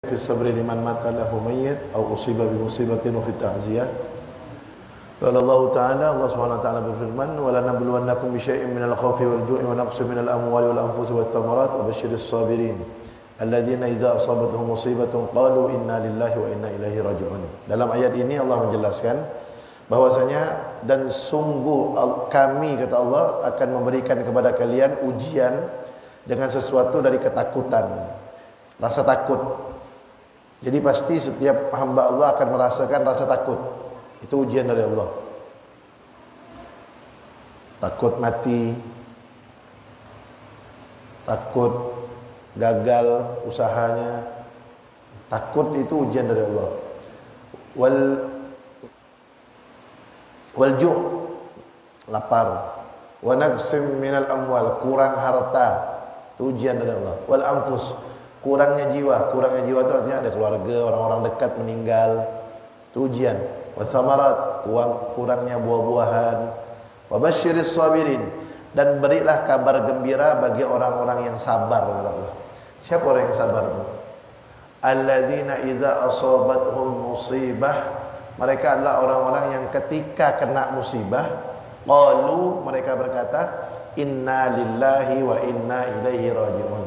في الصبر لمن مات له ميت أو أصيب بمصيبة وفي التعزية. قال الله تعالى, Allah Subhanahu wa taala berfirman, "Walanabluwannakum bisyai'in minal khawfi wal ju'i wa naqsin minal amwali wal anfusi wath thamarat wa basyyiris sabirin alladzina idza asabatuhum musibatun qalu inna lillahi wa inna ilaihi raji'un." Dalam ayat ini Allah menjelaskan bahwasanya dan sungguh kami, kata Allah, akan memberikan kepada kalian ujian dengan sesuatu dari ketakutan, rasa takut. Jadi pasti setiap hamba Allah akan merasakan rasa takut. Itu ujian dari Allah. Takut mati, takut gagal usahanya. Takut itu ujian dari Allah. Wal ju', lapar. Wa naqsim minal amwal, kurang harta. Itu ujian dari Allah. Wal anfus, kurangnya jiwa. Kurangnya jiwa itu artinya ada keluarga, orang-orang dekat meninggal. Itu ujian. Wa thamarat, kurangnya buah-buahan. Wa basyiris sabirin, dan berilah kabar gembira bagi orang-orang yang sabar, kata Allah. Siapa orang yang sabar itu? Alladzina idza asabatuhum musibah, mereka adalah orang-orang yang ketika kena musibah, qalu, mereka berkata, inna lillahi wa inna ilaihi raji'un.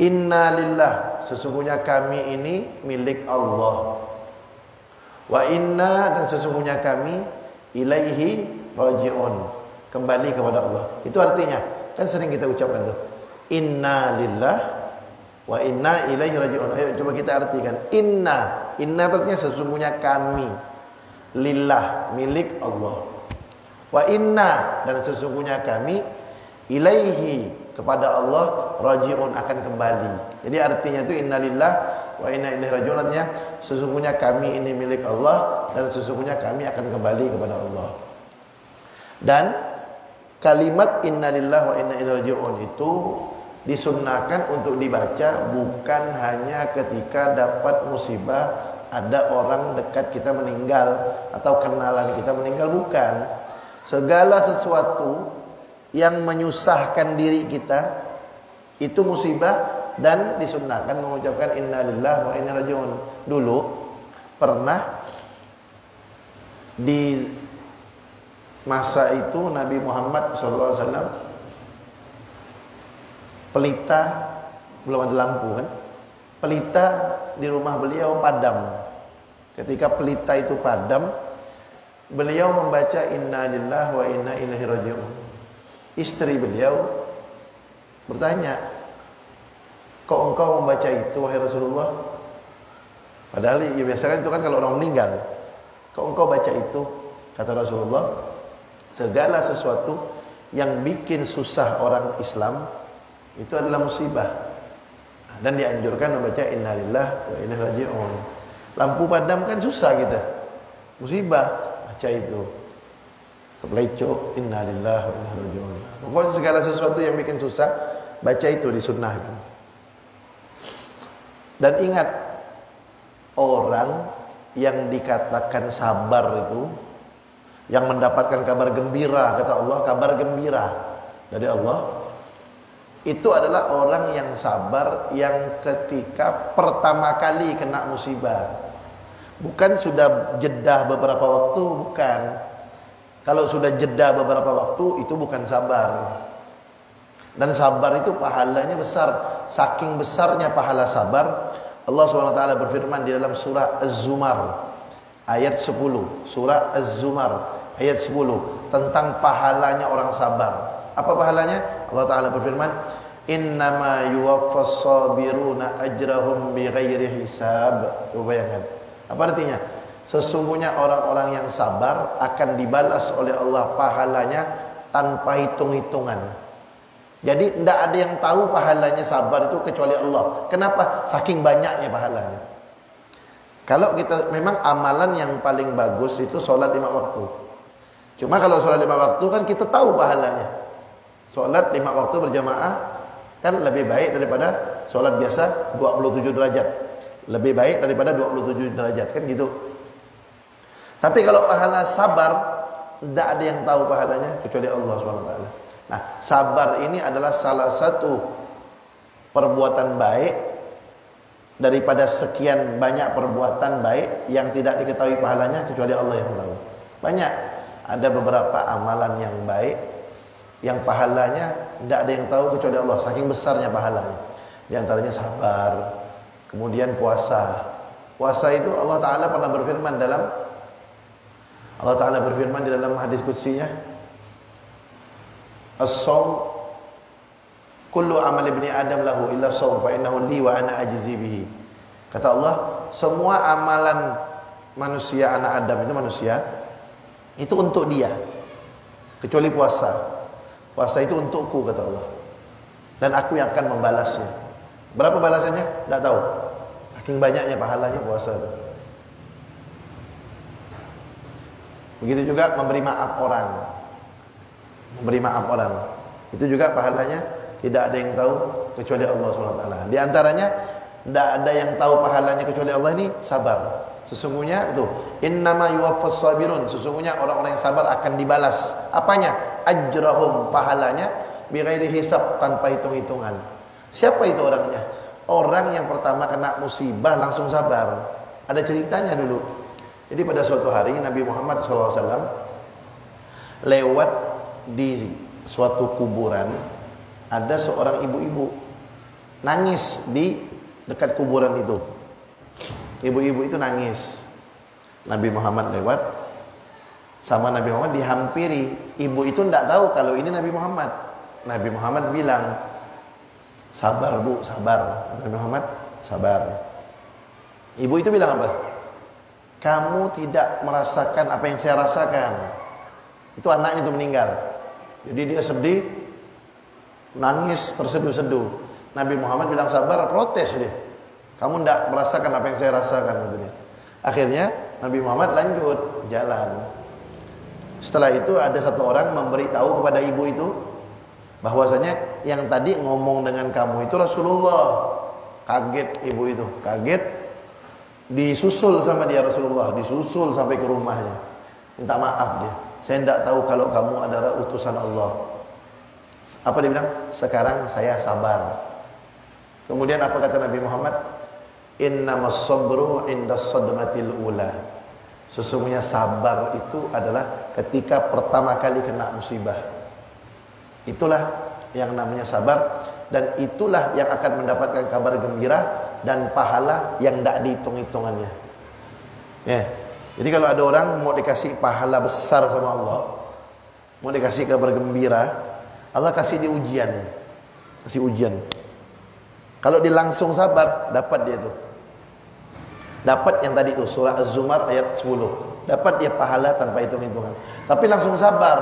Inna lillah, sesungguhnya kami ini milik Allah. Wa inna, dan sesungguhnya kami ilaihi raji'un, kembali kepada Allah. Itu artinya, kan sering kita ucapkan tuh, inna lillah wa inna ilaihi raji'un. Ayo coba kita artikan. Inna artinya sesungguhnya kami, lillah, milik Allah. Wa inna, dan sesungguhnya kami ilaihi, kepada Allah, raji'un, akan kembali. Jadi artinya itu inna lillah wa inna ilaihi raji'un, artinya sesungguhnya kami ini milik Allah dan sesungguhnya kami akan kembali kepada Allah. Dan kalimat inna lillah wa inna ilaihi raji'un itu disunnahkan untuk dibaca bukan hanya ketika dapat musibah, ada orang dekat kita meninggal atau kenalan kita meninggal, bukan. Segala sesuatu yang menyusahkan diri kita itu musibah, dan disunnahkan mengucapkan inna lillah wa inna raji'un. Dulu pernah di masa itu Nabi Muhammad SAW, pelita, belum ada lampu kan, pelita di rumah beliau padam. Ketika pelita itu padam, beliau membaca inna lillah wa inna ilaihi raji'un. Istri beliau bertanya, kok engkau membaca itu wahai Rasulullah? Padahal ya biasanya itu kan kalau orang meninggal. Kok engkau baca itu? Kata Rasulullah, segala sesuatu yang bikin susah orang Islam itu adalah musibah, dan dianjurkan membaca inna lillah wa inna ilaihi raji'un. Lampu padam kan susah kita, musibah, baca itu. Terlecok, inna lillahi wa inna ilaihi raji'un. Pokoknya segala sesuatu yang bikin susah, baca itu, disunnahkan. Dan ingat, orang yang dikatakan sabar itu, yang mendapatkan kabar gembira, kata Allah, kabar gembira dari Allah, itu adalah orang yang sabar yang ketika pertama kali kena musibah. Bukan sudah jeda beberapa waktu, bukan. Kalau sudah jeda beberapa waktu, itu bukan sabar. Dan sabar itu pahalanya besar. Saking besarnya pahala sabar, Allah SWT berfirman di dalam surah Az-Zumar ayat 10. Surah Az-Zumar ayat 10 tentang pahalanya orang sabar. Apa pahalanya? Allah Ta'ala berfirman, innama yuwaffas sabiruna ajrahum bighairi hisab. Coba bayangkan. Apa artinya? Sesungguhnya orang-orang yang sabar akan dibalas oleh Allah pahalanya tanpa hitung-hitungan. Jadi tidak ada yang tahu pahalanya sabar itu kecuali Allah. Kenapa? Saking banyaknya pahalanya. Kalau kita memang amalan yang paling bagus itu sholat 5 waktu. Cuma kalau sholat 5 waktu kan kita tahu pahalanya. Sholat 5 waktu berjamaah kan lebih baik daripada sholat biasa 27 derajat. Lebih baik daripada 27 derajat, kan gitu. Tapi kalau pahala sabar, tidak ada yang tahu pahalanya kecuali Allah SWT. Nah, sabar ini adalah salah satu perbuatan baik daripada sekian banyak perbuatan baik yang tidak diketahui pahalanya kecuali Allah yang tahu. Banyak, ada beberapa amalan yang baik yang pahalanya tidak ada yang tahu kecuali Allah, saking besarnya pahalanya. Di antaranya sabar, kemudian puasa. Puasa itu Allah Ta'ala pernah berfirman di dalam hadis qudsinya, as-shaum kullu amal ibni adam lahu illa shaum fa innahu li wa ana ajzi bihi. Kata Allah, semua amalan manusia, anak Adam itu manusia, itu untuk dia kecuali puasa. Puasa itu untukku, kata Allah, dan aku yang akan membalasnya. Berapa balasannya? Tidak tahu, saking banyaknya pahalanya puasa itu. Begitu juga memberi maaf orang. Memberi maaf orang itu juga pahalanya tidak ada yang tahu kecuali Allah SWT. Di antaranya tidak ada yang tahu pahalanya kecuali Allah ini sabar. Sesungguhnya itu innama yuwaffas sabirun, sesungguhnya orang-orang yang sabar akan dibalas apanya? Ajrahum, pahalanya bighairi hisab, tanpa hitung-hitungan. Siapa itu orangnya? Orang yang pertama kena musibah langsung sabar. Ada ceritanya dulu. Jadi pada suatu hari Nabi Muhammad SAW lewat di suatu kuburan, ada seorang ibu-ibu nangis di dekat kuburan itu. Ibu-ibu itu nangis. Nabi Muhammad lewat, sama Nabi Muhammad dihampiri. Ibu itu tidak tahu kalau ini Nabi Muhammad. Nabi Muhammad bilang, sabar bu, sabar. Nabi Muhammad, sabar. Ibu itu bilang apa? Kamu tidak merasakan apa yang saya rasakan. Itu anaknya itu meninggal. Jadi dia sedih, nangis, terseduh-seduh. Nabi Muhammad bilang sabar, protes dia. Kamu tidak merasakan apa yang saya rasakan, gitu dia. Akhirnya Nabi Muhammad lanjut jalan. Setelah itu ada satu orang memberitahu kepada ibu itu bahwasanya yang tadi ngomong dengan kamu itu Rasulullah. Kaget ibu itu, kaget. Disusul sama dia Rasulullah, disusul sampai ke rumahnya. Minta maaf dia. Saya tidak tahu kalau kamu adalah utusan Allah. Apa dia bilang? Sekarang saya sabar. Kemudian apa kata Nabi Muhammad? Innamas sabru indas sadmatil ula. Sesungguhnya sabar itu adalah ketika pertama kali kena musibah. Itulah yang namanya sabar, dan itulah yang akan mendapatkan kabar gembira dan pahala yang tidak dihitung-hitungannya. Ya. Jadi kalau ada orang mau dikasih pahala besar sama Allah, mau dikasih kabar gembira, Allah kasih dia ujian. Kasih ujian. Kalau dia langsung sabar, dapat dia itu. Dapat yang tadi itu surah Az-Zumar ayat 10. Dapat dia pahala tanpa hitung-hitungan. Tapi langsung sabar,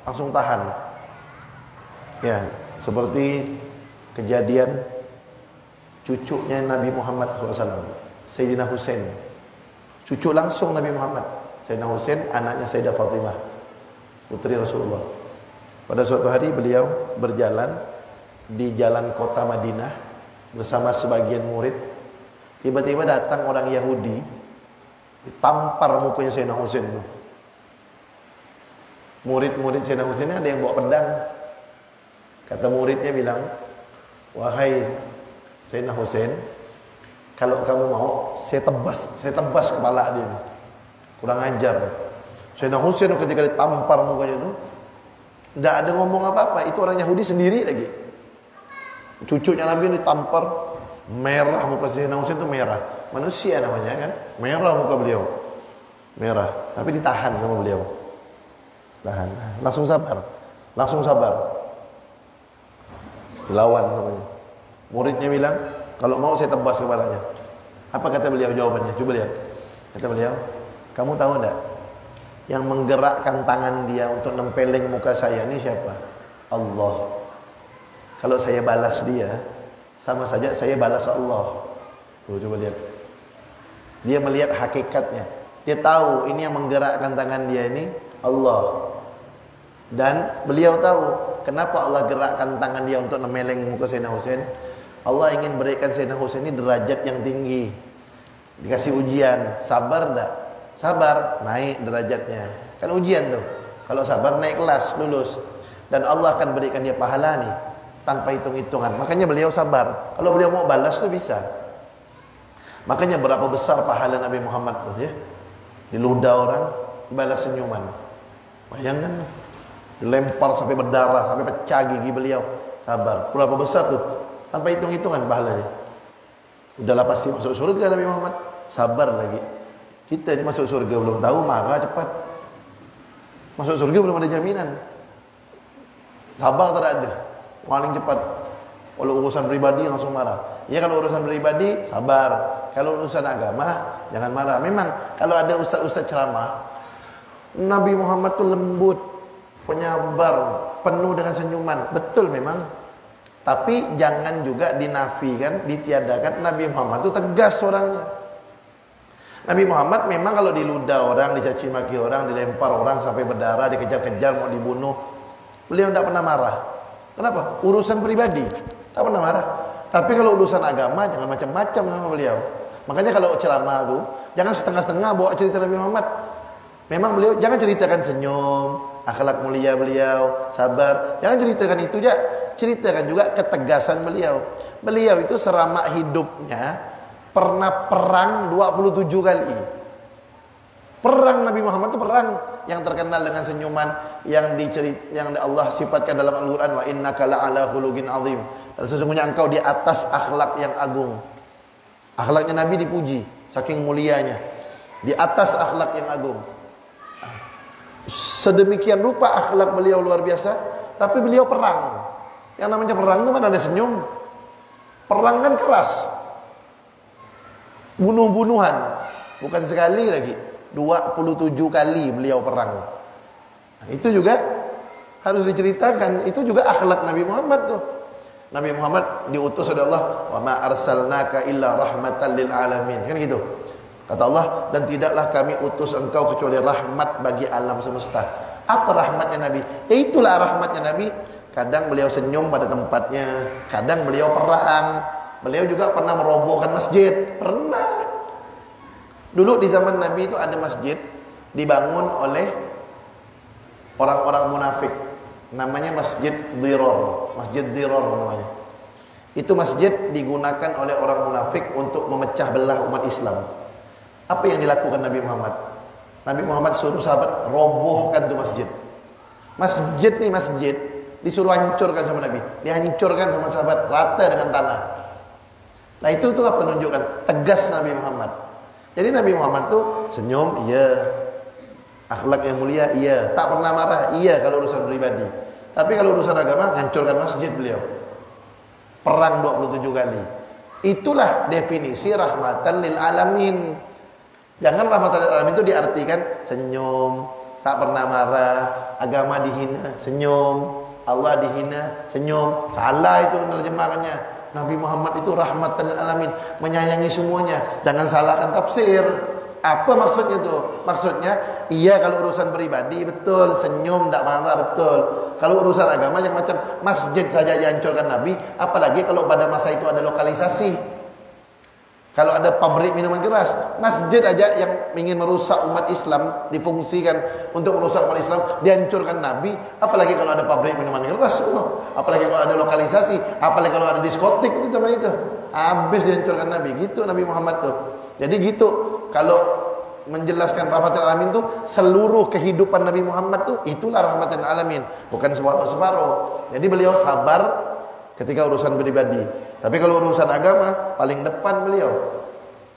langsung tahan. Ya, seperti kejadian cucunya Nabi Muhammad SAW, Sayyidina Husain. Cucu langsung Nabi Muhammad, Sayyidina Husain, anaknya Sayyidah Fatimah, putri Rasulullah. Pada suatu hari beliau berjalan di jalan kota Madinah bersama sebagian murid. Tiba-tiba datang orang Yahudi, ditampar mukanya Sayyidina Husain. Murid-murid Sayyidina Husain ada yang bawa pedang. Kata muridnya bilang, wahai Sayyidina Husain, kalau kamu mau saya tebas kepala dia. Kurang ajar. Sayyidina Husain ketika ditampar mukanya itu tidak ada ngomong apa-apa. Itu orang Yahudi sendiri lagi. Cucunya Nabi ditampar, merah muka Sayyidina Husain itu merah. Manusia namanya kan, merah muka beliau, merah. Tapi ditahan sama beliau, tahan. Langsung sabar, langsung sabar. Dilawan namanya. Muridnya bilang, kalau mau saya tebas kepalanya. Apa kata beliau jawabannya? Coba lihat. Kata beliau, kamu tahu enggak yang menggerakkan tangan dia untuk nempeleng muka saya ini siapa? Allah. Kalau saya balas dia, sama saja saya balas Allah. Tuh, coba lihat. Dia melihat hakikatnya. Dia tahu ini yang menggerakkan tangan dia ini Allah. Dan beliau tahu kenapa Allah gerakkan tangan dia untuk nemeleng muka Sayyidina Husain. Allah ingin berikan Sayyidina Husain ini derajat yang tinggi. Dikasih ujian, sabar enggak? Sabar, naik derajatnya. Kan ujian tuh. Kalau sabar naik kelas, lulus. Dan Allah akan berikan dia pahala nih tanpa hitung-hitungan. Makanya beliau sabar. Kalau beliau mau balas tuh bisa. Makanya berapa besar pahala Nabi Muhammad tuh ya. Diludah orang, balas senyuman. Bayangkan, dilempar sampai berdarah, sampai pecah gigi beliau. Sabar. Berapa besar tuh? Tanpa hitung-hitungan pahalanya. Udahlah pasti masuk surga Nabi Muhammad. Sabar lagi. Kita ini masuk surga belum tahu, marah cepat. Masuk surga belum ada jaminan. Sabar tak ada. Paling cepat. Kalau urusan pribadi langsung marah. Ya kalau urusan pribadi sabar. Kalau urusan agama jangan marah. Memang kalau ada ustaz-ustaz ceramah, Nabi Muhammad tuh lembut, penyabar, penuh dengan senyuman. Betul memang. Tapi jangan juga dinafikan, ditiadakan. Nabi Muhammad tuh tegas orangnya. Nabi Muhammad memang kalau diludah orang, dicaci maki orang, dilempar orang sampai berdarah, dikejar-kejar mau dibunuh, beliau tidak pernah marah. Kenapa? Urusan pribadi tak pernah marah. Tapi kalau urusan agama jangan macam-macam sama beliau. Makanya kalau ceramah tuh jangan setengah-setengah bawa cerita Nabi Muhammad. Memang beliau jangan ceritakan senyum, akhlak mulia beliau, sabar. Jangan ceritakan itu aja. Ceritakan juga ketegasan beliau. Beliau itu selama hidupnya pernah perang 27 kali. Perang Nabi Muhammad itu perang yang terkenal dengan senyuman yang Allah sifatkan dalam Al-Qur'an, wa innaka la'ala khuluqin azim. Dan sesungguhnya engkau di atas akhlak yang agung. Akhlaknya Nabi dipuji saking mulianya. Di atas akhlak yang agung. Sedemikian rupa akhlak beliau luar biasa, tapi beliau perang. Yang namanya perang itu mana ada senyum. Perang kan keras. Bunuh-bunuhan. Bukan sekali lagi, 27 kali beliau perang. Nah, itu juga harus diceritakan. Itu juga akhlak Nabi Muhammad tuh. Nabi Muhammad diutus oleh Allah, wa ma arsalnaka illa rahmatan lil alamin. Kan gitu. Kata Allah, dan tidaklah kami utus engkau kecuali rahmat bagi alam semesta. Apa rahmatnya Nabi? Ya itulah rahmatnya Nabi. Kadang beliau senyum pada tempatnya, kadang beliau perang. Beliau juga pernah merobohkan masjid. Pernah. Dulu di zaman Nabi itu ada masjid dibangun oleh orang-orang munafik. Namanya Masjid Dhirar. Masjid Dhirar namanya. Itu masjid digunakan oleh orang munafik untuk memecah belah umat Islam. Apa yang dilakukan Nabi Muhammad? Nabi Muhammad suruh sahabat robohkan tuh masjid. Masjid disuruh hancurkan sama Nabi. Dihancurkan sama sahabat rata dengan tanah. Nah itu tuh apa menunjukkan tegas Nabi Muhammad. Jadi Nabi Muhammad tuh senyum, iya. Akhlak yang mulia, iya. Tak pernah marah, iya kalau urusan pribadi. Tapi kalau urusan agama, hancurkan masjid beliau. Perang 27 kali. Itulah definisi rahmatan lil alamin. Jangan rahmatan lil alamin itu diartikan senyum, tak pernah marah, agama dihina, senyum, Allah dihina, senyum. Salah itu menerjemahkannya. Nabi Muhammad itu rahmatan lil alamin, menyayangi semuanya. Jangan salahkan tafsir. Apa maksudnya tuh? Maksudnya, iya kalau urusan pribadi betul, senyum tak marah betul. Kalau urusan agama yang macam masjid saja dihancurkan Nabi, apalagi kalau pada masa itu ada lokalisasi. Kalau ada pabrik minuman keras, masjid aja yang ingin merusak umat Islam difungsikan untuk merusak umat Islam dihancurkan Nabi, apalagi kalau ada pabrik minuman keras, apalagi kalau ada lokalisasi, apalagi kalau ada diskotik itu zaman itu, habis dihancurkan Nabi. Gitu Nabi Muhammad tuh. Jadi gitu. Kalau menjelaskan rahmatan alamin itu seluruh kehidupan Nabi Muhammad tuh itulah rahmatan alamin, bukan separuh-separuh. Jadi beliau sabar ketika urusan pribadi. Tapi kalau urusan agama paling depan beliau.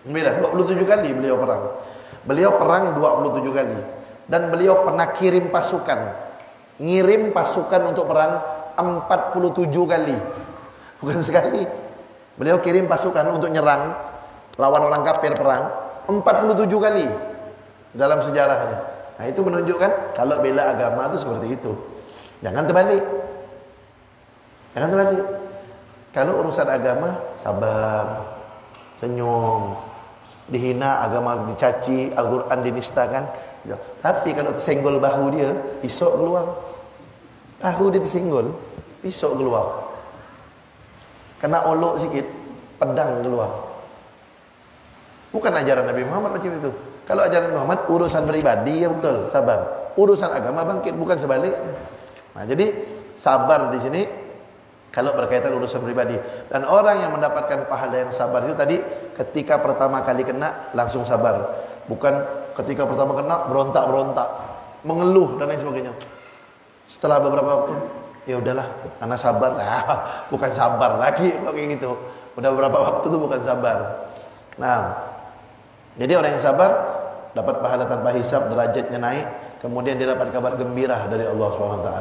27 kali beliau perang. Beliau perang 27 kali dan beliau pernah kirim pasukan. Ngirim pasukan untuk perang 47 kali. Bukan sekali. Beliau kirim pasukan untuk nyerang lawan orang kafir perang 47 kali dalam sejarahnya. Nah itu menunjukkan kalau bela agama itu seperti itu. Jangan terbalik. Jangan terbalik. Kalau urusan agama sabar, senyum, dihina agama dicaci, Al-Quran dinistakan. Tapi kalau tersenggol bahu dia, pisau keluar. Bahu dia tersenggol, pisau keluar. Kena olok sikit, pedang keluar. Bukan ajaran Nabi Muhammad macam itu. Kalau ajaran Muhammad urusan pribadi ya betul, sabar. Urusan agama bangkit, bukan sebaliknya. Nah, jadi sabar di sini kalau berkaitan urusan pribadi. Dan orang yang mendapatkan pahala yang sabar itu tadi ketika pertama kali kena langsung sabar, bukan ketika pertama kena berontak-berontak, mengeluh dan lain sebagainya. Setelah beberapa waktu, ya udahlah, anak sabar. Bukan sabar lagi kayak gitu. Udah beberapa waktu itu bukan sabar. Nah, jadi orang yang sabar dapat pahala tanpa hisab, derajatnya naik, kemudian dia dapat kabar gembira dari Allah SWT.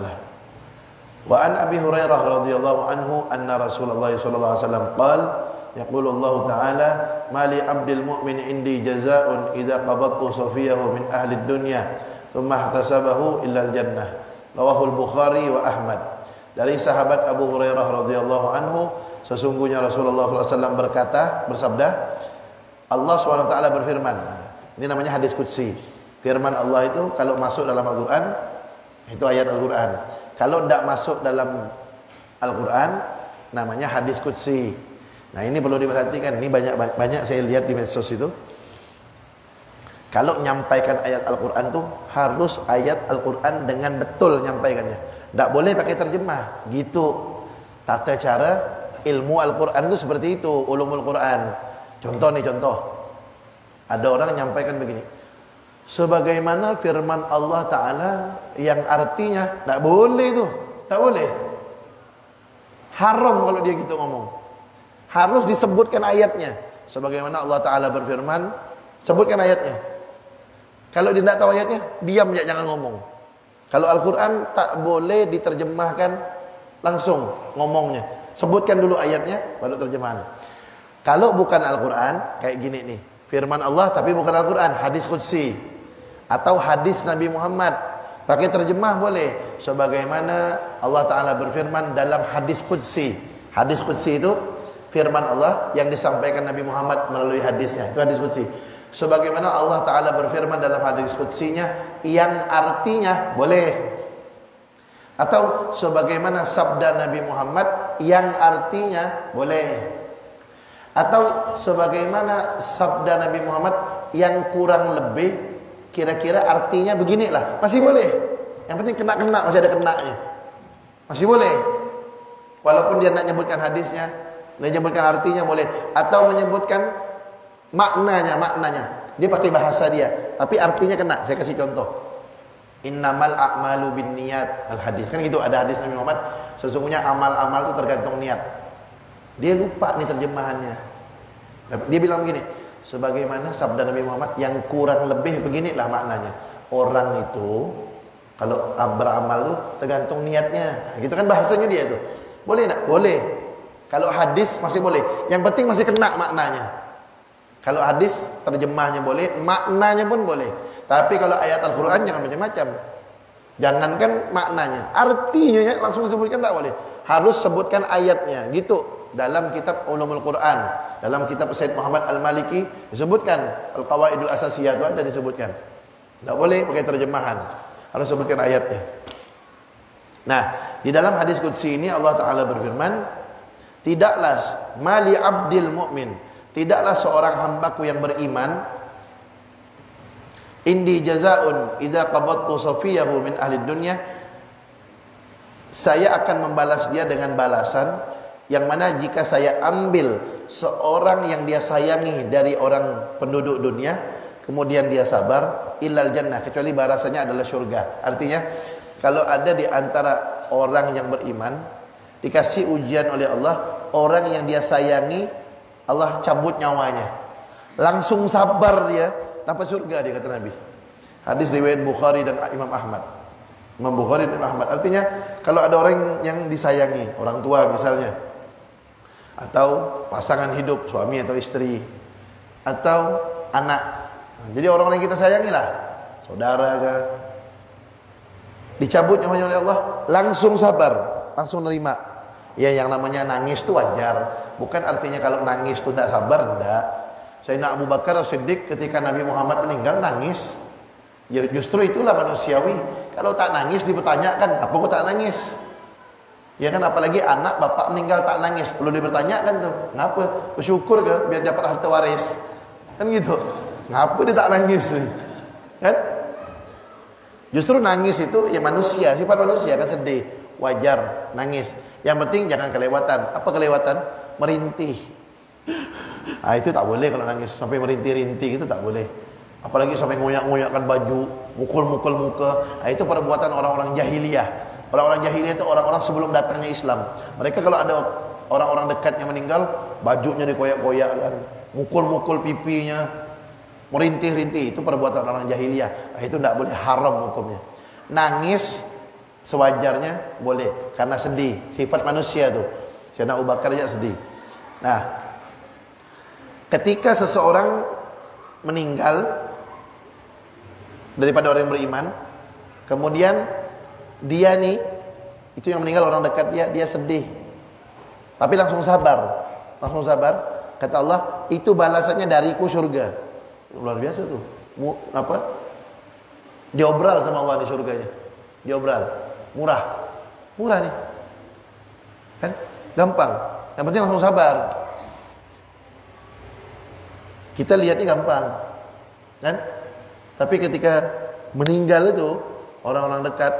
Wa an Abi Hurairah radhiyallahu anhu anna Rasulullah sallallahu alaihi wasallam qala yaqulu Allah ta'ala ma li 'abdil mu'min indi jazaa'un idza qabattu safiyahu min ahli dunya thumma ihtasabahu illa al-jannah. Rawahu al-Bukhari wa Ahmad. Dari sahabat Abu Hurairah radhiyallahu anhu, sesungguhnya Rasulullah sallallahu alaihi wasallam bersabda, Allah SWT berfirman. Ini namanya hadis qudsi. Firman Allah itu kalau masuk dalam Al-Qur'an itu ayat Al-Qur'an. Kalau tidak masuk dalam Al-Quran, namanya hadis qudsi. Nah ini perlu diperhatikan. Ini banyak saya lihat di medsos itu. Kalau nyampaikan ayat Al-Quran tuh harus ayat Al-Quran dengan betul nyampaikannya. Tidak boleh pakai terjemah. Gitu. Tata cara ilmu Al-Quran itu seperti itu. Ulumul Quran. Contoh nih, contoh. Ada orang nyampaikan begini. Sebagaimana firman Allah Ta'ala yang artinya tak boleh tuh, tak boleh. Haram kalau dia gitu ngomong. Harus disebutkan ayatnya. Sebagaimana Allah Ta'ala berfirman, sebutkan ayatnya. Kalau dia tidak tahu ayatnya, diam aja, jangan ngomong. Kalau Al-Quran tak boleh diterjemahkan langsung ngomongnya. Sebutkan dulu ayatnya, baru terjemahan. Kalau bukan Al-Quran, kayak gini nih. Firman Allah tapi bukan Al-Quran, hadis qudsi. Atau hadis Nabi Muhammad, pakai terjemah boleh. Sebagaimana Allah Ta'ala berfirman dalam hadis qudsi. Hadis qudsi itu firman Allah yang disampaikan Nabi Muhammad melalui hadisnya. Itu hadis qudsi. Sebagaimana Allah Ta'ala berfirman dalam hadis qudsinya yang artinya boleh. Atau sebagaimana sabda Nabi Muhammad yang artinya boleh. Atau sebagaimana sabda Nabi Muhammad yang kurang lebih kira-kira artinya beginilah, masih boleh. Yang penting kena-kena, masih ada kenanya, masih boleh. Walaupun dia nak menyebutkan hadisnya, menyebutkan artinya boleh. Atau menyebutkan maknanya. Dia pakai bahasa dia, tapi artinya kena. Saya kasih contoh. Innamal a'malu binniyat, al-hadis. Kan gitu, ada hadis Nabi Muhammad, sesungguhnya amal-amal itu tergantung niat. Dia lupa nih terjemahannya. Dia bilang begini, sebagaimana sabda Nabi Muhammad yang kurang lebih beginilah maknanya. Orang itu kalau beramal itu tergantung niatnya. Gitu kan bahasanya dia itu. Boleh tak? Boleh. Kalau hadis masih boleh. Yang penting masih kena maknanya. Kalau hadis terjemahnya boleh, maknanya pun boleh. Tapi kalau ayat Al-Quran jangan macam-macam. Jangankan maknanya, artinya ya, langsung disebutkan tak boleh. Harus sebutkan ayatnya. Gitu. Dalam kitab Ulumul Quran, dalam kitab Said Muhammad Al-Maliki disebutkan Al-Qawaidul Asasiyah itu ada disebutkan. Tidak boleh pakai terjemahan, harus sebutkan ayatnya. Nah, di dalam hadis qudsi ini Allah Ta'ala berfirman, tidaklah mali abdil mu'min, tidaklah seorang hambaku yang beriman, indi jazaa'un idza qabattu safiyahu min ahli dunya, saya akan membalas dia dengan balasan yang mana jika saya ambil seorang yang dia sayangi dari orang penduduk dunia, kemudian dia sabar, illal jannah, kecuali balasannya adalah syurga. Artinya kalau ada di antara orang yang beriman dikasih ujian oleh Allah, orang yang dia sayangi Allah cabut nyawanya, langsung sabar dia, dapat surga dia, kata Nabi. Hadis riwayat Bukhari dan Imam Ahmad. Imam Bukhari dan Ahmad. Artinya kalau ada orang yang disayangi, orang tua misalnya, atau pasangan hidup, suami atau istri, atau anak. Jadi orang-orang yang kita sayangi lah, saudara kah, dicabut nyawanya oleh Allah, langsung sabar, langsung nerima. Ya, yang namanya nangis itu wajar. Bukan artinya kalau nangis itu tidak sabar, tidak. Sayyidina Abu Bakar As-Siddiq ketika Nabi Muhammad meninggal nangis. Ya, justru itulah manusiawi. Kalau tak nangis dipertanyakan, apa kok tak nangis? Ya kan, apalagi anak bapak meninggal tak nangis, perlu dipertanyakan tuh. Ngapa? Bersyukur ke biar dapat harta waris? Kan gitu. Ngapa dia tak nangis? Kan? Justru nangis itu ya manusia, sifat manusia kan sedih. wajar nangis. Yang penting jangan kelewatan. Apa kelewatan? Merintih. Itu tak boleh kalau nangis sampai merintih-rintih, itu tak boleh. Apalagi sampai ngoyak-ngoyakkan baju, mukul-mukul muka. Itu perbuatan orang-orang jahiliyah. Orang-orang jahiliyah itu orang-orang sebelum datangnya Islam. Mereka kalau ada orang-orang dekatnya meninggal, bajunya dikoyak-koyakkan, mukul-mukul pipinya, merintih-rintih. Itu perbuatan orang jahiliyah. Itu tidak boleh, haram hukumnya. Nangis sewajarnya boleh, karena sedih, sifat manusia tuh. Sayyidina Abu Bakar aja sedih. Nah, ketika seseorang meninggal daripada orang yang beriman, kemudian dia nih, itu yang meninggal orang dekat dia sedih, tapi langsung sabar. Kata Allah, itu balasannya dariku surga. Luar biasa tuh. Diobral sama Allah di surganya. Diobral. Murah nih. Kan? Gampang. Yang penting langsung sabar. Kita lihatnya gampang. Kan? Tapi ketika meninggal itu orang-orang dekat,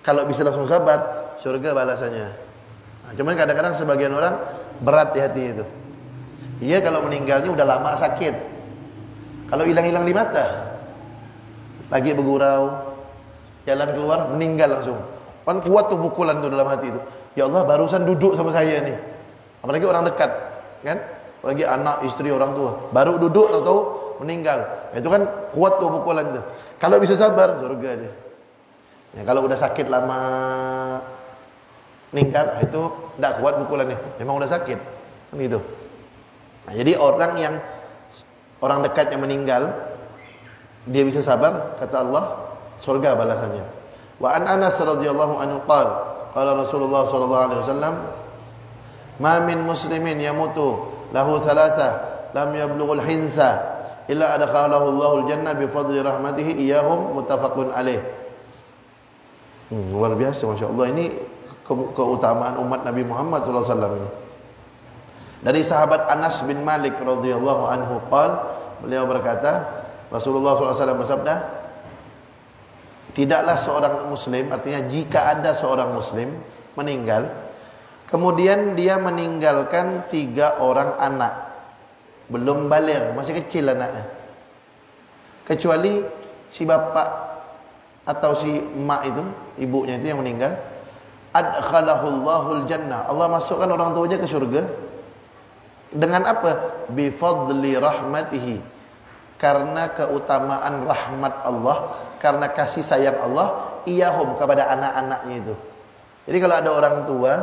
kalau bisa langsung sabar, surga balasannya. Nah, cuman kadang-kadang sebagian orang berat di hati itu. Iya, kalau meninggalnya udah lama sakit. Kalau hilang-hilang di mata, lagi bergurau, jalan keluar, meninggal langsung. Kan kuat tuh pukulan tuh dalam hati itu. Ya Allah, barusan duduk sama saya nih. Apalagi orang dekat, kan? Apalagi anak, istri, orang tua. Baru duduk tahu-tahu meninggal. Itu kan kuat tuh pukulan tuh. Kalau bisa sabar, surga dia. Ya, kalau udah sakit lama meninggal, itu tidak kuat pukulannya. Memang udah sakit. Kan gitu. Nah, jadi orang dekat yang meninggal, dia bisa sabar, kata Allah, surga balasannya. Wa an Anas radhiyallahu anhu qala Rasulullah sallallahu alaihi wasallam, ma min muslimin yamutu lahu thalatha lam yablughul hinsa illa adkhalahu Allahul jannah bi fadli rahmatihi iyyahum muttafaqun alaih. Luar biasa, masya-Allah. Ini keutamaan umat Nabi Muhammad sallallahu alaihi wasallam ini. Dari sahabat Anas bin Malik radhiyallahu anhu beliau berkata, Rasulullah sallallahu alaihi wasallam bersabda, tidaklah seorang muslim, artinya jika ada seorang muslim meninggal, kemudian dia meninggalkan 3 orang anak, belum baligh, masih kecil anaknya, kecuali si bapak atau si emak itu, ibunya itu yang meninggal, adkhalahul jannah, Allah masukkan orang tuanya ke surga. Dengan apa? Bi fadli rahmatihi, karena keutamaan rahmat Allah, karena kasih sayang Allah, iyahum, kepada anak-anaknya itu. Jadi kalau ada orang tua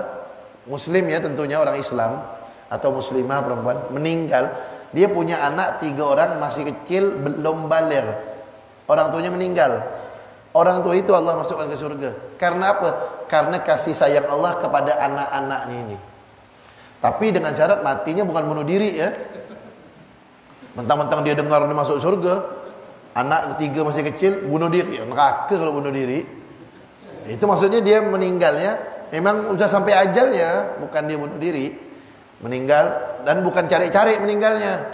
muslim, ya tentunya orang Islam atau muslimah perempuan meninggal, dia punya anak 3 orang masih kecil, belum baligh, orang tuanya meninggal, orang tua itu Allah masukkan ke surga. Karena apa? Karena kasih sayang Allah kepada anak-anaknya ini. Tapi dengan syarat matinya bukan bunuh diri, ya. Mentang-mentang dia dengar dia masuk surga, anak ketiga masih kecil, bunuh diri, neraka kalau bunuh diri. Itu maksudnya dia meninggalnya memang sudah sampai ajalnya, bukan dia bunuh diri. Meninggal dan bukan cari-cari meninggalnya.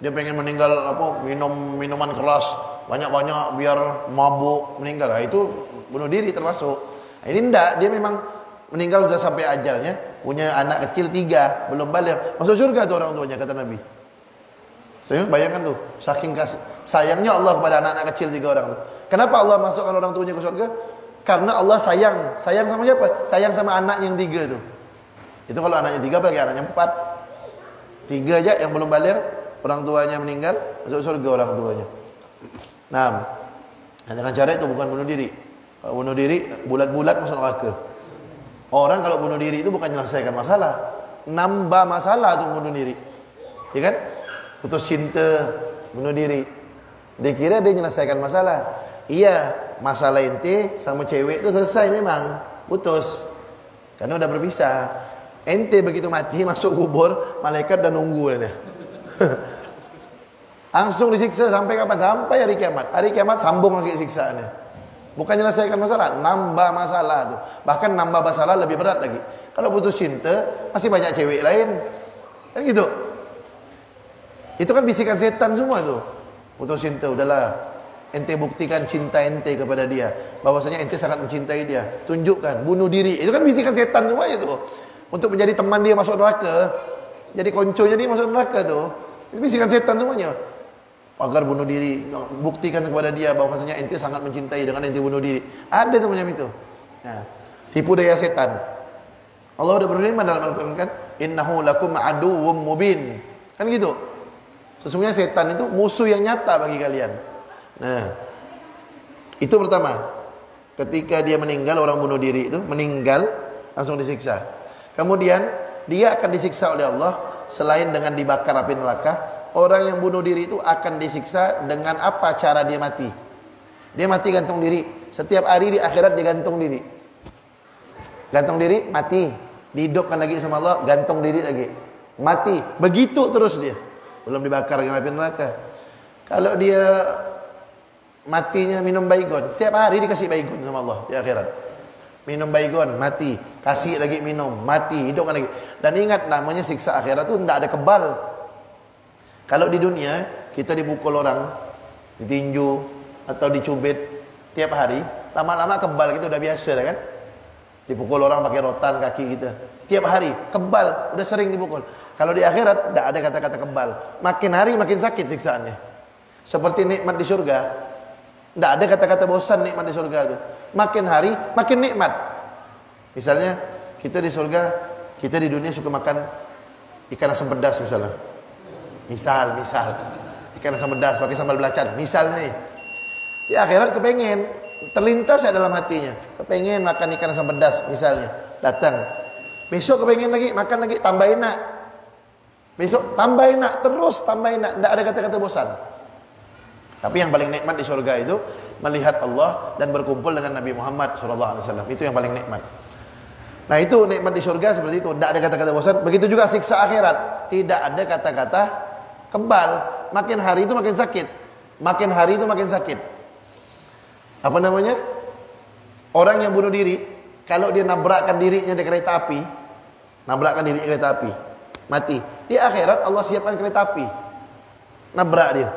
Dia pengen meninggal minum minuman keras banyak-banyak biar mabuk meninggal. Nah, itu bunuh diri termasuk. Nah, ini enggak, dia memang meninggal sudah sampai ajalnya, punya anak kecil 3, belum baligh, masuk surga tuh orang tuanya, kata Nabi. Saya bayangkan tuh, saking sayangnya Allah kepada anak-anak kecil 3 orang tuh. Kenapa Allah masukkan orang tuanya ke surga? Karena Allah sayang sama siapa? Sayang sama anaknya yang 3 tuh. Itu kalau anaknya 3, apalagi anaknya 4. 3 aja yang belum baligh, orang tuanya meninggal, masuk surga orang tuanya. Nah, dengan cara itu bukan bunuh diri. Kalau bunuh diri, bulat-bulat masuk neraka. Orang kalau bunuh diri itu bukan menyelesaikan masalah, nambah masalah tuh bunuh diri. Ya kan? Putus cinta, bunuh diri. Dia kira dia menyelesaikan masalah. Iya, masalah ente sama cewek itu selesai memang, putus. Karena udah berpisah. Ente begitu mati masuk kubur, malaikat dan nunggu dia. Langsung disiksa sampai kapan? Sampai hari kiamat. Hari kiamat sambung lagi siksaannya. Bukan menyelesaikan masalah, nambah masalah tuh. Bahkan nambah masalah lebih berat lagi. Kalau putus cinta, masih banyak cewek lain. Kan gitu. Itu kan bisikan setan semua tuh. Putus cinta, udahlah. ente buktikan cinta ente kepada dia, bahwasanya ente sangat mencintai dia. Tunjukkan, bunuh diri. Itu kan bisikan setan semuanya tuh. Untuk menjadi teman dia masuk neraka, jadi konconya dia masuk neraka tuh. Itu bisikan setan semuanya. Agar bunuh diri, buktikan kepada dia bahwasanya ente sangat mencintai dengan ente bunuh diri. Ada tuh macam itu. Nah, tipu daya setan. Allah sudah berfirman dalam Al-Quran kan, innahu lakum aduwwum mubin. Kan gitu. Sesungguhnya setan itu musuh yang nyata bagi kalian. Nah, itu pertama. Ketika dia meninggal, orang bunuh diri itu meninggal langsung disiksa. Kemudian dia akan disiksa oleh Allah selain dengan dibakar api neraka. Orang yang bunuh diri itu akan disiksa dengan apa cara dia mati? Dia mati gantung diri. Setiap hari di akhirat dia gantung diri. Gantung diri, mati. Dihidupkan lagi sama Allah, gantung diri lagi. Mati. Begitu terus dia. Belum dibakar dengan api neraka. Kalau dia matinya minum baygon, setiap hari dikasih baygon sama Allah di akhirat. Minum baygon, mati. Kasih lagi minum, mati. Hidupkan lagi. Dan ingat, namanya siksa akhirat itu tidak ada kebal. Kalau di dunia kita dipukul orang, ditinju atau dicubit tiap hari, lama-lama kebal kita udah biasa kan? Dipukul orang pakai rotan kaki kita tiap hari, kebal, udah sering dipukul. Kalau di akhirat tidak ada kata-kata kebal. Makin hari makin sakit siksaannya. Seperti nikmat di surga, tidak ada kata-kata bosan nikmat di surga itu. Makin hari makin nikmat. Misalnya kita di surga, kita di dunia suka makan ikan asam pedas misalnya. Misal ikan asam pedas pakai sambal belacan misalnya nih. Di akhirat kepengen, terlintas ya dalam hatinya, kepengen makan ikan asam pedas misalnya. Datang besok kepengen lagi, makan lagi, tambah enak. Besok tambah enak, terus tambah enak, tidak ada kata-kata bosan. Tapi yang paling nikmat di surga itu melihat Allah dan berkumpul dengan Nabi Muhammad SAW. Itu yang paling nikmat. Nah itu nikmat di surga seperti itu, tidak ada kata-kata bosan. Begitu juga siksa akhirat, tidak ada kata-kata kebal. Makin hari itu makin sakit. Makin hari itu makin sakit. Apa namanya? Orang yang bunuh diri, kalau dia nabrakkan dirinya di kereta api, nabrakkan dirinya di kereta api, mati. Di akhirat Allah siapkan kereta api, nabrak dia,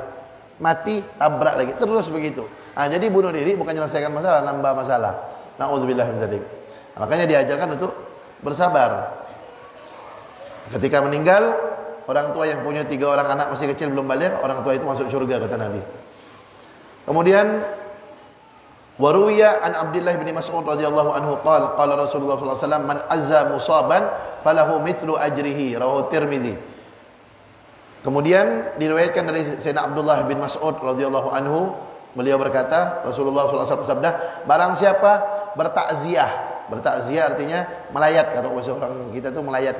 mati, tabrak lagi, terus begitu. Nah, jadi bunuh diri bukan menyelesaikan masalah, nambah masalah. Nauzubillah min dzalik. Makanya diajarkan untuk bersabar. Ketika meninggal, orang tua yang punya 3 orang anak masih kecil belum balik, orang tua itu masuk surga kata Nabi. Kemudian waruya an Abdullah bin Mas'ud radhiyallahu anhu qala Rasulullah sallallahu alaihi wasallam man azza musaban falahu mithlu ajrihi rawahu Tirmizi. Kemudian diriwayatkan dari Sayyidina Abdullah bin Mas'ud radhiyallahu anhu, beliau berkata, Rasulullah sallallahu alaihi wasallam bersabda, barang siapa bertakziah artinya melayat, kalau bahasa orang kita itu melayat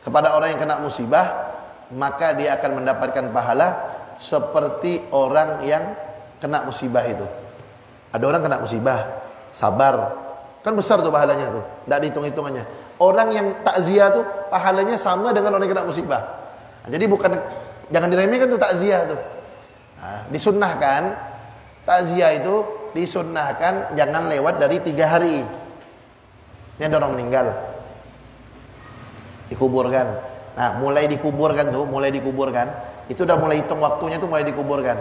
kepada orang yang kena musibah, maka dia akan mendapatkan pahala seperti orang yang kena musibah itu. Ada orang kena musibah, sabar, kan besar tuh pahalanya tuh, tidak dihitung-hitungannya. Orang yang takziah tuh pahalanya sama dengan orang yang kena musibah. Nah, jadi bukan, jangan diremehkan tuh takziah tuh. Nah, disunnahkan takziah itu disunnahkan jangan lewat dari 3 hari. Ini ada orang meninggal, dikuburkan. Nah, mulai dikuburkan, itu udah mulai hitung waktunya tuh, mulai dikuburkan.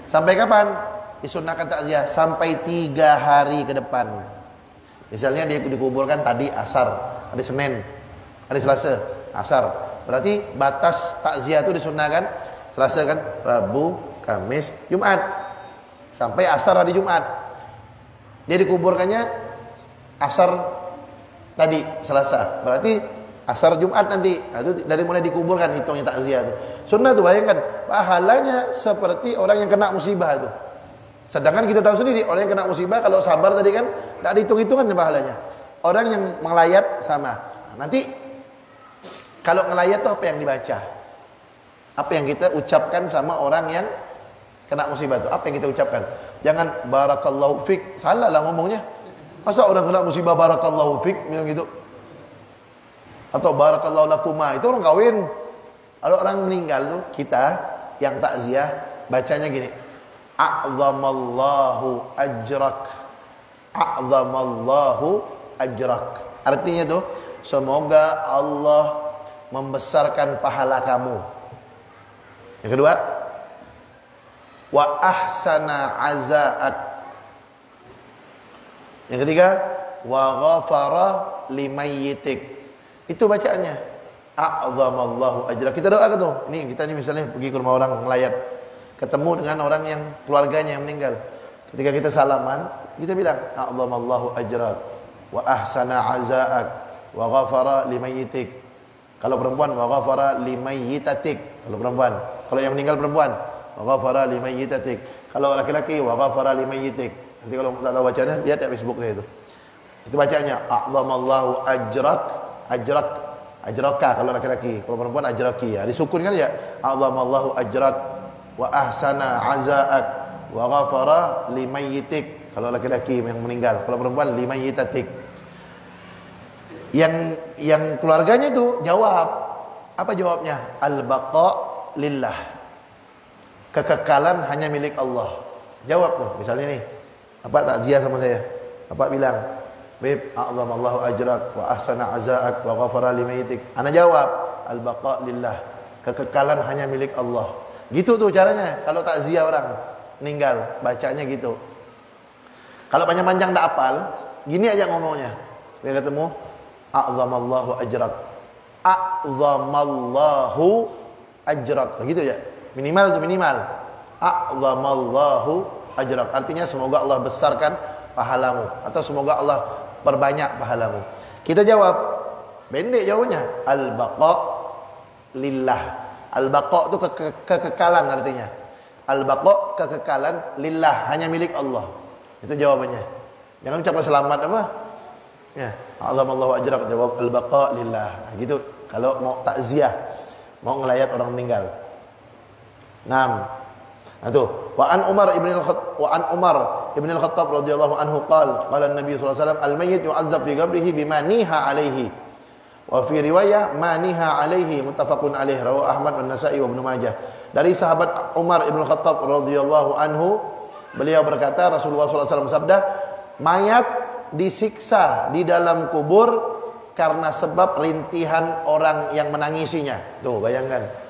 Sampai kapan? Disunnahkan takziah sampai 3 hari ke depan. Misalnya dia dikuburkan tadi asar, hari Senin, hari Selasa, asar. Berarti batas takziah itu disunnahkan Selasa kan, Rabu, Kamis, Jumat. Sampai asar hari Jumat. Dia dikuburkannya asar tadi Selasa. Berarti asar Jumat nanti. Nah, itu dari mulai dikuburkan hitungnya takziah itu. Sunnah tuh, bayangkan pahalanya seperti orang yang kena musibah itu. Sedangkan kita tahu sendiri orang yang kena musibah kalau sabar tadi kan tidak dihitung-hitungan pahalanya. Orang yang melayat sama. Nanti kalau ngelayat itu apa yang dibaca? Apa yang kita ucapkan sama orang yang kena musibah itu? Apa yang kita ucapkan? Jangan barakallahu fik, salah lah ngomongnya. Masa orang kena musibah barakallahu fik bilang gitu? Atau barakallahu lakuma, itu orang kawin. Kalau orang meninggal tuh kita yang takziah bacanya gini. A'zamallahu ajrak, a'zamallahu ajrak. Artinya tuh semoga Allah membesarkan pahala kamu. Yang kedua, wa ahsana azaak. Yang ketiga, wa ghafara limayyitik. Itu bacaannya. A'zamallahu ajrak. Kita doakan tuh. Ini kita nih misalnya pergi ke rumah orang ngelayat, ketemu dengan orang yang keluarganya yang meninggal. Ketika kita salaman, kita bilang a'zamallahu ajrak wa ahsana azaak wa ghafara limayyitik. Kalau perempuan wa ghafara limayyitatik. Kalau perempuan, kalau yang meninggal perempuan wa ghafara limayyitatik. Kalau laki-laki wa ghafara limayyitik. Nanti kalau tak tahu bacanya, lihat di Facebooknya itu. Itu bacanya a'zamallahu ajrak, ajraka kalau laki-laki, kalau perempuan ajraki ya. Disukun kan ya. A'zamallahu ajrak wa ahsana azaak wa ghafara limayyitik. Kalau laki-laki yang meninggal, kalau perempuan limayyitatik. Yang keluarganya itu jawab. Apa jawabnya? Al-baqa lillah. Kekekalan hanya milik Allah. Jawab tuh. Misalnya nih, Bapak takziah sama saya. Bapak bilang, "Beb, a'zamallahu ajrak wa ahsana azaak wa ghafara limayyitik." Ana jawab, "Al-baqa lillah." Kekekalan hanya milik Allah. Gitu tuh caranya. Kalau takziah orang meninggal, bacanya gitu. Kalau panjang-panjang tak hafal, gini aja ngomongnya. Dia ketemu, a'zamallahu ajrak. A'zamallahu ajrak. Begitu ya. Minimal itu minimal. A'zamallahu ajrak. Artinya semoga Allah besarkan pahalamu atau semoga Allah perbanyak pahalamu. Kita jawab, pendek jawabnya, al-baqa lillah. Al-baqa itu kekekalan artinya. Al-baqa kekekalan lillah, hanya milik Allah. Itu jawabannya. Jangan ucapkan selamat apa? Ya, a'zamallahu ajrak, jawab al-baqa lillah. Nah, gitu kalau mau takziah, mau ngelayat orang meninggal. 6. Nah tuh, wa an Umar ibn al-Khattab radhiyallahu anhu qala an-nabi sallallahu alaihi wasallam al-mayyit yu'azzab fi qabrihi bima niha alaihi. Wa fi riwayah ma niha alaihi, muttafaqun alaih, rawahu Ahmad dan Nasa'i wa Ibnu Majah. Dari sahabat Umar ibn al-Khattab radhiyallahu anhu, beliau berkata, Rasulullah sallallahu alaihi wasallam sabda, mayat disiksa di dalam kubur karena sebab rintihan orang yang menangisinya. Tuh, bayangkan.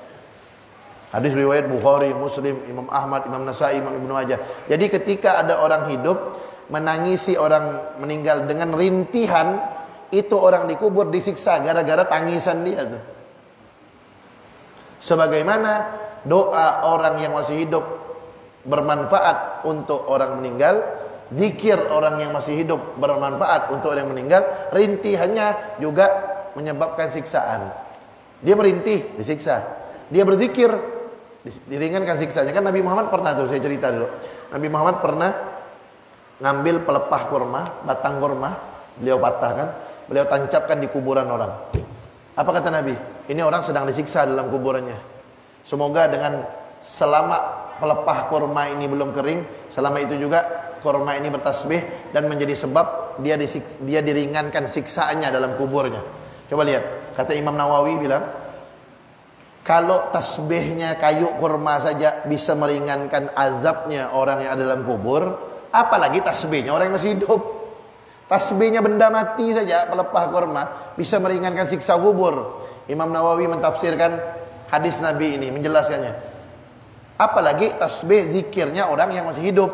Hadis riwayat Bukhari, Muslim, Imam Ahmad, Imam Nasa'i, Imam Ibnu Majah. Jadi ketika ada orang hidup menangisi orang meninggal dengan rintihan, itu orang dikubur disiksa gara-gara tangisan dia tuh. Sebagaimana doa orang yang masih hidup bermanfaat untuk orang meninggal, zikir orang yang masih hidup bermanfaat untuk orang yang meninggal, rintihannya juga menyebabkan siksaan. Dia merintih, disiksa. Dia berzikir, diringankan siksanya. Kan Nabi Muhammad pernah tuh, saya cerita dulu. Nabi Muhammad pernah ngambil pelepah kurma, batang kurma, beliau patahkan, beliau tancapkan di kuburan orang. Apa kata Nabi? Ini orang sedang disiksa dalam kuburannya. Semoga dengan selama pelepah kurma ini belum kering, selama itu juga kurma ini bertasbih dan menjadi sebab dia diringankan siksaannya dalam kuburnya. Coba lihat, kata Imam Nawawi bilang, kalau tasbihnya kayu kurma saja bisa meringankan azabnya orang yang ada dalam kubur, apalagi tasbihnya orang yang masih hidup. Tasbihnya benda mati saja, pelepah kurma, bisa meringankan siksa kubur. Imam Nawawi mentafsirkan hadis Nabi ini, menjelaskannya. Apalagi tasbih zikirnya orang yang masih hidup,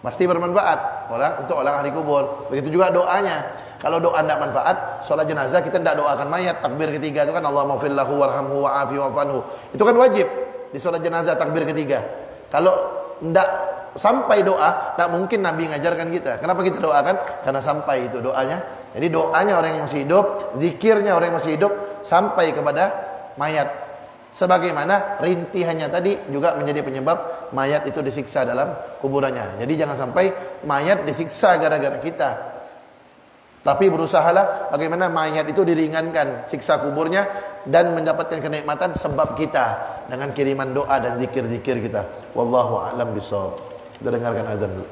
pasti bermanfaat untuk orang ahli kubur. Begitu juga doanya. Kalau doa tidak manfaat, sholat jenazah kita tidak doakan mayat. Takbir ketiga itu kan Allahumma fir lahu warhamhu wa'afi wa'fanhu. Itu kan wajib di sholat jenazah, takbir ketiga. Kalau tidak sampai doa, tidak mungkin Nabi ngajarkan kita. Kenapa kita doakan? Karena sampai itu doanya. Jadi doanya orang yang masih hidup, zikirnya orang yang masih hidup sampai kepada mayat. Sebagaimana rintihannya tadi juga menjadi penyebab mayat itu disiksa dalam kuburannya. Jadi jangan sampai mayat disiksa gara-gara kita. Tapi berusahalah bagaimana mayat itu diringankan siksa kuburnya dan mendapatkan kenikmatan sebab kita dengan kiriman doa dan zikir-zikir kita. Wallahu a'lam bishawab. Kita dengarkan azan dulu.